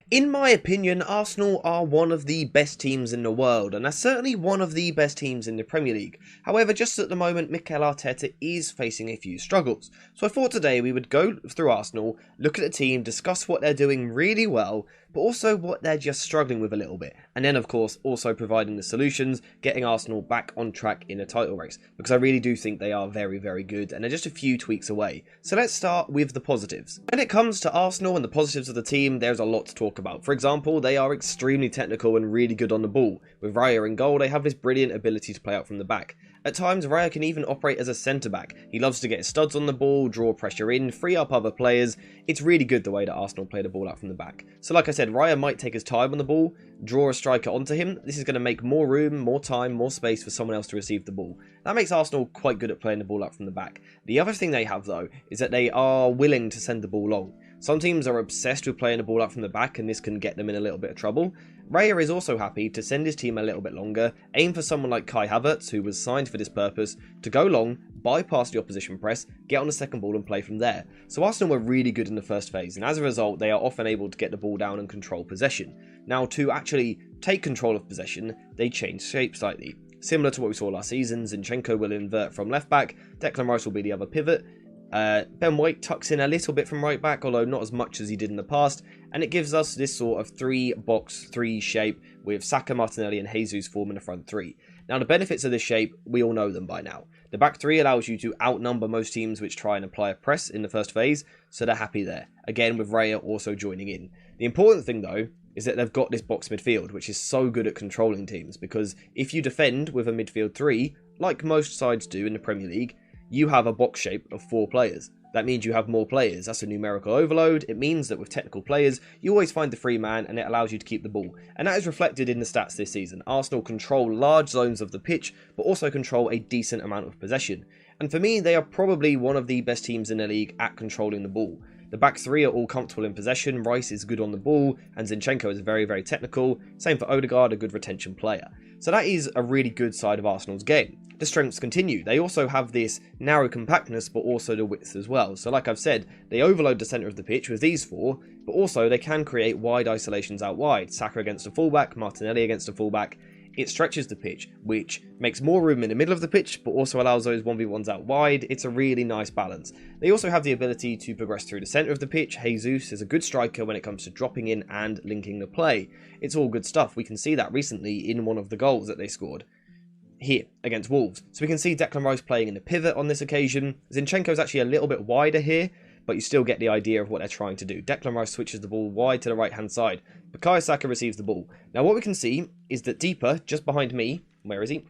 In my opinion, Arsenal are one of the best teams in the world, and are certainly one of the best teams in the Premier League. However, just at the moment, Mikel Arteta is facing a few struggles. So I thought today we would go through Arsenal, look at the team, discuss what they're doing really well, but also what they're just struggling with a little bit. And then, of course, also providing the solutions, getting Arsenal back on track in a title race. Because I really do think they are very, very good, and they're just a few tweaks away. So let's start with the positives. When it comes to Arsenal and the positives of the team, there's a lot to talk about. For example, they are extremely technical and really good on the ball. With Raya in goal, they have this brilliant ability to play out from the back. At times, Raya can even operate as a centre-back. He loves to get his studs on the ball, draw pressure in, free up other players. It's really good the way that Arsenal play the ball out from the back. So like I said, Raya might take his time on the ball, draw a striker onto him. This is going to make more room, more time, more space for someone else to receive the ball. That makes Arsenal quite good at playing the ball out from the back. The other thing they have though, is that they are willing to send the ball long. Some teams are obsessed with playing the ball out from the back, and this can get them in a little bit of trouble. Raya is also happy to send his team a little bit longer, aim for someone like Kai Havertz, who was signed for this purpose, to go long, bypass the opposition press, get on the second ball and play from there. So Arsenal were really good in the first phase, and as a result they are often able to get the ball down and control possession. Now, to actually take control of possession, they change shape slightly. Similar to what we saw last season, Zinchenko will invert from left back, Declan Rice will be the other pivot, Ben White tucks in a little bit from right back, although not as much as he did in the past, and it gives us this sort of 3-box-3 shape with Saka, Martinelli and Jesus forming the front three. Now the benefits of this shape, we all know them by now. The back three allows you to outnumber most teams which try and apply a press in the first phase, so they're happy there. Again, with Raya also joining in. The important thing though, is that they've got this box midfield, which is so good at controlling teams, because if you defend with a midfield three, like most sides do in the Premier League, you have a box shape of 4 players. That means you have more players. That's a numerical overload. It means that with technical players, you always find the free man, and it allows you to keep the ball. And that is reflected in the stats this season. Arsenal control large zones of the pitch, but also control a decent amount of possession. And for me, they are probably one of the best teams in the league at controlling the ball. The back three are all comfortable in possession, Rice is good on the ball, and Zinchenko is very, very technical. Same for Odegaard, a good retention player. So that is a really good side of Arsenal's game. The strengths continue. They also have this narrow compactness, but also the width as well. So like I've said, they overload the centre of the pitch with these 4, but also they can create wide isolations out wide. Saka against a fullback, Martinelli against a fullback. It stretches the pitch, which makes more room in the middle of the pitch, but also allows those 1v1s out wide. It's a really nice balance. They also have the ability to progress through the centre of the pitch. Jesus is a good striker when it comes to dropping in and linking the play. It's all good stuff. We can see that recently in one of the goals that they scored here against Wolves. So we can see Declan Rice playing in the pivot on this occasion. Zinchenko is actually a little bit wider here, but you still get the idea of what they're trying to do. Declan Rice switches the ball wide to the right hand side. Bukayo Saka receives the ball. Now what we can see is that deeper, just behind me, where is he?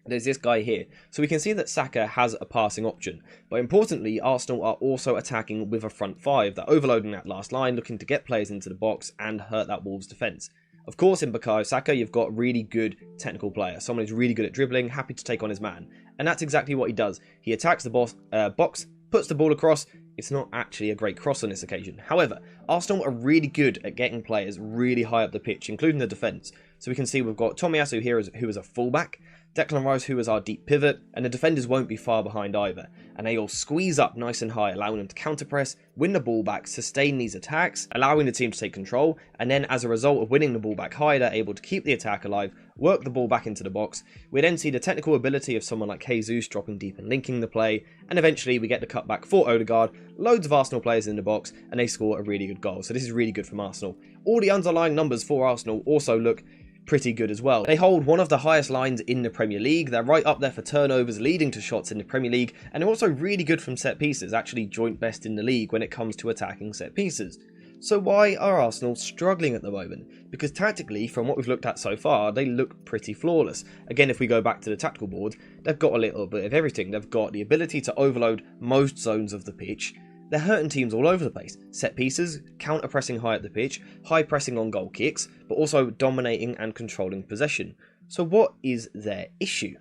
There's this guy here. So we can see that Saka has a passing option. But importantly, Arsenal are also attacking with a front 5. They're overloading that last line, looking to get players into the box and hurt that Wolves defence. Of course, in Bukayo Saka, you've got a really good technical player. Someone who's really good at dribbling, happy to take on his man. And that's exactly what he does. He attacks the box, puts the ball across. It's not actually a great cross on this occasion. However, Arsenal are really good at getting players really high up the pitch, including the defence. So we can see we've got Tomiyasu here who is a fullback, Declan Rice who is our deep pivot, and the defenders won't be far behind either. And they all squeeze up nice and high, allowing them to counter-press, win the ball back, sustain these attacks, allowing the team to take control, and then as a result of winning the ball back high, they're able to keep the attack alive, work the ball back into the box. We then see the technical ability of someone like Jesus dropping deep and linking the play, and eventually we get the cutback for Odegaard, loads of Arsenal players in the box, and they score a really good goal. So this is really good from Arsenal. All the underlying numbers for Arsenal also look pretty good as well. They hold one of the highest lines in the Premier League. They're right up there for turnovers, leading to shots in the Premier League, and they're also really good from set pieces, actually joint best in the league when it comes to attacking set pieces. So why are Arsenal struggling at the moment? Because tactically, from what we've looked at so far, they look pretty flawless. Again, if we go back to the tactical board, they've got a little bit of everything. They've got the ability to overload most zones of the pitch. They're hurting teams all over the place. Set pieces, counter-pressing high at the pitch, high pressing on goal kicks, but also dominating and controlling possession. So what is their issue?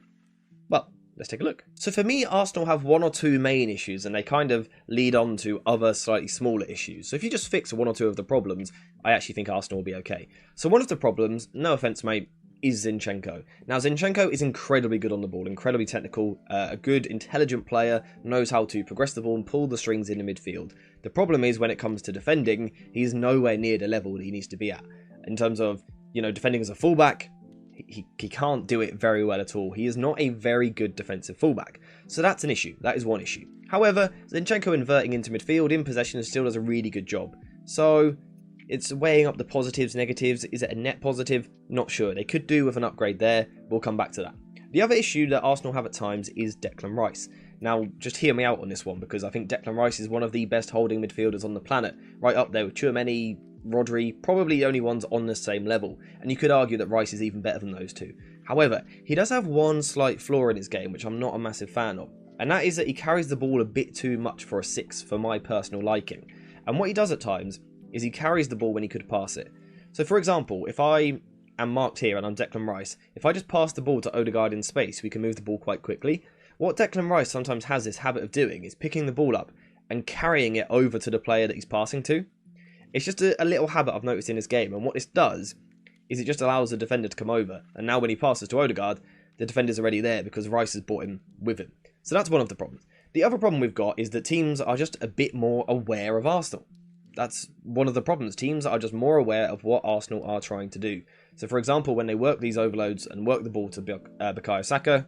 Well, let's take a look. So for me, Arsenal have one or two main issues, and they kind of lead on to other slightly smaller issues. So if you just fix one or two of the problems, I actually think Arsenal will be okay. So one of the problems, no offence mate, is Zinchenko. Now, Zinchenko is incredibly good on the ball, incredibly technical, a good, intelligent player, knows how to progress the ball and pull the strings in the midfield. The problem is when it comes to defending, he's nowhere near the level that he needs to be at. In terms of, defending as a fullback, he can't do it very well at all. He is not a very good defensive fullback. So that's an issue. That is one issue. However, Zinchenko inverting into midfield in possession still does a really good job. So it's weighing up the positives, negatives. Is it a net positive? Not sure. They could do with an upgrade there. We'll come back to that. The other issue that Arsenal have at times is Declan Rice. Now, just hear me out on this one, because I think Declan Rice is one of the best holding midfielders on the planet. Right up there with Tchouaméni, Rodri, probably the only ones on the same level. And you could argue that Rice is even better than those two. However, he does have one slight flaw in his game, which I'm not a massive fan of. And that is that he carries the ball a bit too much for a 6, for my personal liking. And what he does at times is he carries the ball when he could pass it. So for example, if I am marked here and I'm Declan Rice, if I just pass the ball to Odegaard in space, we can move the ball quite quickly. What Declan Rice sometimes has this habit of doing is picking the ball up and carrying it over to the player that he's passing to. It's just a little habit I've noticed in his game, and what this does is it just allows the defender to come over, and now when he passes to Odegaard, the defender's already there because Rice has brought him with him. So that's one of the problems. The other problem we've got is that teams are just a bit more aware of Arsenal. That's one of the problems. Teams are just more aware of what Arsenal are trying to do. So for example, when they work these overloads and work the ball to Bukayo Saka,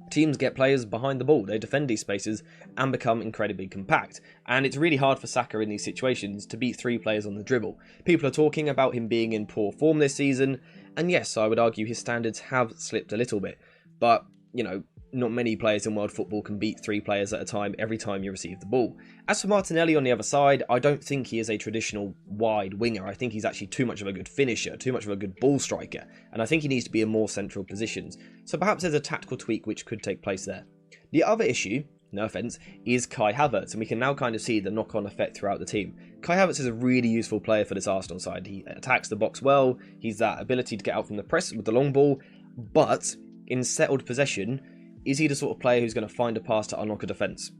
teams get players behind the ball. They defend these spaces and become incredibly compact. And it's really hard for Saka in these situations to beat 3 players on the dribble. People are talking about him being in poor form this season. And yes, I would argue his standards have slipped a little bit. But, not many players in world football can beat 3 players at a time every time you receive the ball. As for Martinelli on the other side, I don't think he is a traditional wide winger. I think he's actually too much of a good finisher, too much of a good ball striker, and I think he needs to be in more central positions. So perhaps there's a tactical tweak which could take place there. The other issue, no offence, is Kai Havertz, and we can now kind of see the knock-on effect throughout the team. Kai Havertz is a really useful player for this Arsenal side. He attacks the box well, he's that ability to get out from the press with the long ball, but in settled possession, is he the sort of player who's going to find a pass to unlock a defence?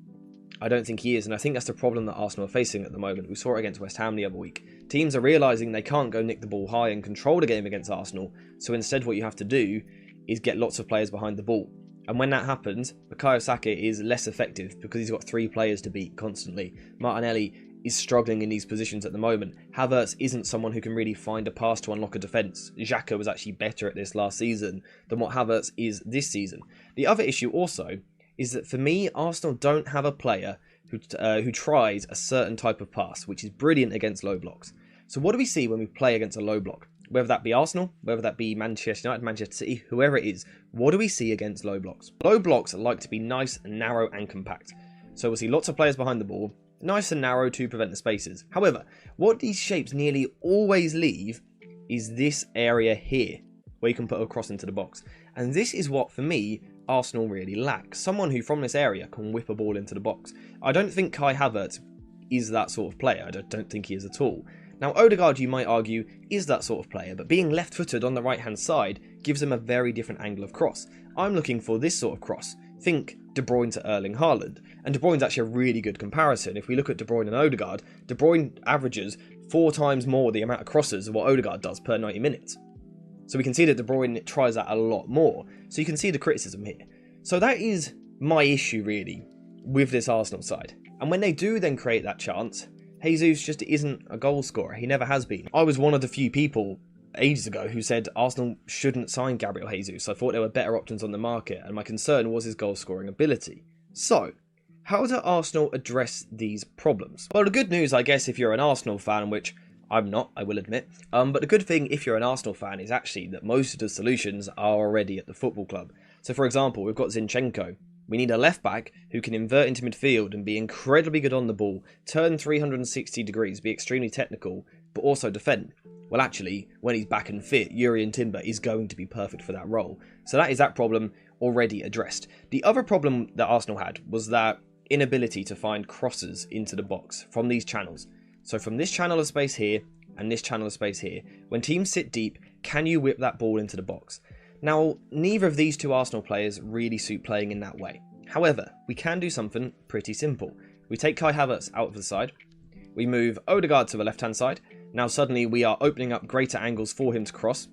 I don't think he is, and I think that's the problem that Arsenal are facing at the moment. We saw it against West Ham the other week. Teams are realising they can't go nick the ball high and control the game against Arsenal, so instead what you have to do is get lots of players behind the ball. And when that happens, Bukayo Saka is less effective because he's got 3 players to beat constantly. Martinelli is struggling in these positions at the moment. Havertz isn't someone who can really find a pass to unlock a defence. Xhaka was actually better at this last season than what Havertz is this season. The other issue also is that for me, Arsenal don't have a player who tries a certain type of pass, which is brilliant against low blocks. So what do we see when we play against a low block? Whether that be Arsenal, whether that be Manchester United, Manchester City, whoever it is, what do we see against low blocks? Low blocks like to be nice and narrow and compact. So we'll see lots of players behind the ball, nice and narrow to prevent the spaces. However, what these shapes nearly always leave is this area here, where you can put a cross into the box. And this is what, for me, Arsenal really lack. Someone who from this area can whip a ball into the box. I don't think Kai Havertz is that sort of player. I don't think he is at all. Now, Odegaard, you might argue, is that sort of player, but being left-footed on the right-hand side gives him a very different angle of cross. I'm looking for this sort of cross. Think De Bruyne to Erling Haaland. And De Bruyne's actually a really good comparison. If we look at De Bruyne and Odegaard, De Bruyne averages 4 times more the amount of crosses of what Odegaard does per 90 minutes. So we can see that De Bruyne tries that a lot more. So you can see the criticism here. So that is my issue, really, with this Arsenal side. And when they do then create that chance, Jesus just isn't a goal scorer. He never has been. I was one of the few people ages ago who said Arsenal shouldn't sign Gabriel Jesus. I thought there were better options on the market, and my concern was his goal scoring ability. So, how do Arsenal address these problems? Well, the good news, I guess, if you're an Arsenal fan, which I'm not, I will admit, but the good thing if you're an Arsenal fan is actually that most of the solutions are already at the football club. So for example, we've got Zinchenko. We need a left back who can invert into midfield and be incredibly good on the ball, turn 360 degrees, be extremely technical, but also defend. Well, actually, when he's back and fit, Jurrien Timber is going to be perfect for that role. So that is that problem already addressed. The other problem that Arsenal had was that inability to find crosses into the box from these channels. So from this channel of space here and this channel of space here, when teams sit deep, can you whip that ball into the box? Now, neither of these two Arsenal players really suit playing in that way. However, we can do something pretty simple. We take Kai Havertz out of the side, we move Odegaard to the left-hand side. Now suddenly we are opening up greater angles for him to cross.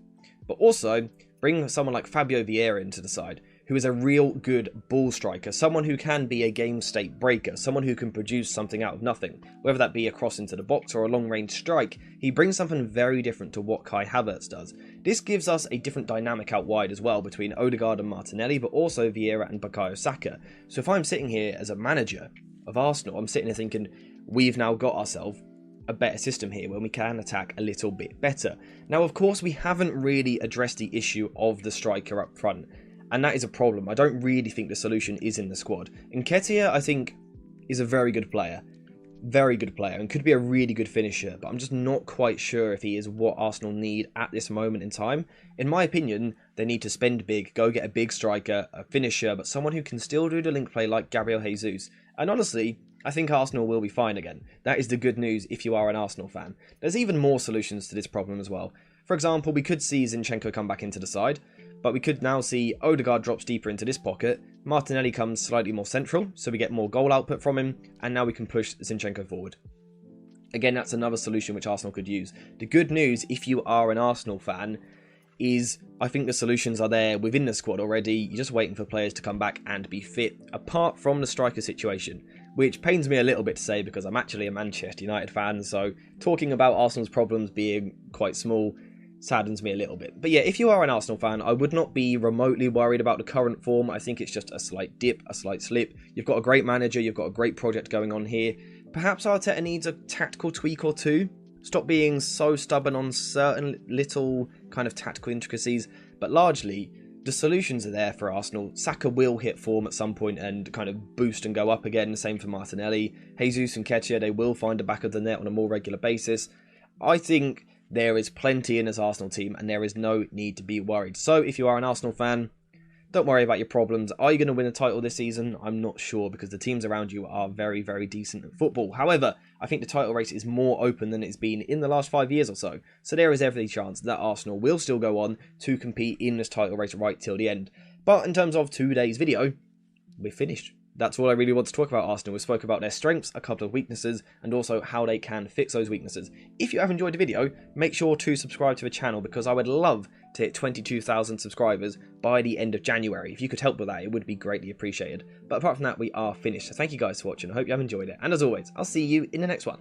but also bring someone like Fabio Vieira into the side, who is a real good ball striker, someone who can be a game state breaker, someone who can produce something out of nothing, whether that be a cross into the box or a long range strike. He brings something very different to what Kai Havertz does. This gives us a different dynamic out wide as well between Odegaard and Martinelli, but also Vieira and Bukayo Saka. So if I'm sitting here as a manager of Arsenal, I'm sitting here thinking, we've now got ourselves a better system here where we can attack a little bit better. Now, of course, we haven't really addressed the issue of the striker up front, and that is a problem. I don't really think the solution is in the squad. Nketiah, I think, is a very good player, and could be a really good finisher, but I'm just not quite sure if he is what Arsenal need at this moment in time. In my opinion, they need to spend big, go get a big striker, a finisher, but someone who can still do the link play like Gabriel Jesus. And honestly, I think Arsenal will be fine again. That is the good news if you are an Arsenal fan. There's even more solutions to this problem as well. For example, we could see Zinchenko come back into the side, but we could now see Odegaard drops deeper into this pocket, Martinelli comes slightly more central, so we get more goal output from him, and now we can push Zinchenko forward. Again, that's another solution which Arsenal could use. The good news, if you are an Arsenal fan, is I think the solutions are there within the squad already. You're just waiting for players to come back and be fit, apart from the striker situation, which pains me a little bit to say because I'm actually a Manchester United fan, so talking about Arsenal's problems being quite small saddens me a little bit. But yeah, if you are an Arsenal fan, I would not be remotely worried about the current form. I think it's just a slight dip, a slight slip. You've got a great manager, you've got a great project going on here. Perhaps Arteta needs a tactical tweak or two. Stop being so stubborn on certain little kind of tactical intricacies, but largely, the solutions are there for Arsenal. Saka will hit form at some point and kind of boost and go up again. Same for Martinelli. Jesus and Nketiah, they will find the back of the net on a more regular basis. I think there is plenty in this Arsenal team and there is no need to be worried. So if you are an Arsenal fan, don't worry about your problems. Are you going to win a title this season? I'm not sure because the teams around you are very, very decent at football. However, I think the title race is more open than it's been in the last 5 years or so. So there is every chance that Arsenal will still go on to compete in this title race right till the end. But in terms of today's video, we're finished. That's all I really want to talk about Arsenal. We spoke about their strengths, a couple of weaknesses, and also how they can fix those weaknesses. If you have enjoyed the video, make sure to subscribe to the channel because I would love to hit 22,000 subscribers by the end of January. If you could help with that, it would be greatly appreciated. But apart from that, we are finished. So thank you guys for watching. I hope you have enjoyed it. And as always, I'll see you in the next one.